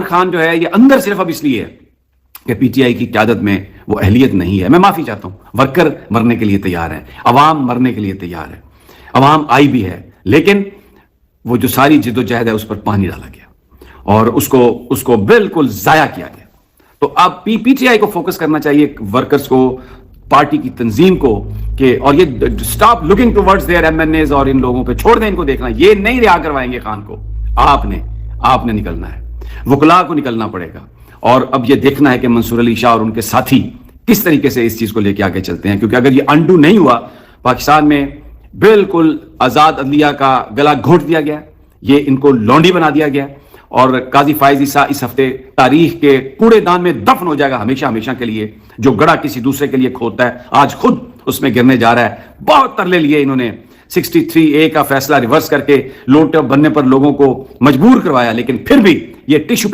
खान जो है ये अंदर सिर्फ अब इसलिए है कि पीटीआई की क़यादत में वो अहलियत नहीं है। मैं माफी चाहता हूं, वर्कर मरने के लिए तैयार है, अवाम मरने के लिए तैयार है, अवाम आई भी है, लेकिन वो जो सारी जिद्दोजहद है उस पर पानी डाला गया और उसको बिल्कुल जाया किया गया। तो अब पीटीआई को फोकस करना चाहिए, वर्कर्स को, पार्टी की तंजीम को, कि और ये stop looking towards their MNAs और इन लोगों पे छोड़ दें इनको देखना। ये नहीं रिहा करवाएंगे खान को, आपने निकलना है, वकला को निकलना पड़ेगा और अब ये देखना है कि मंसूर अली शाह और उनके साथी किस तरीके से इस चीज को लेकर आगे चलते हैं। क्योंकि अगर ये अंडू नहीं हुआ, पाकिस्तान में बिल्कुल आजाद अदलिया का गला घोट दिया गया, ये इनको लौंडी बना दिया गया और काजी फायज ईसा इस हफ्ते तारीख के कूड़ेदान में दफन हो जाएगा हमेशा हमेशा के लिए। जो गड़ा किसी दूसरे के लिए खोदता है आज खुद उसमें गिरने जा रहा है। बहुत तरले लिए इन्होंने, 63A का फैसला रिवर्स करके लोटो बनने पर लोगों को मजबूर करवाया, लेकिन फिर भी ये टिश्यू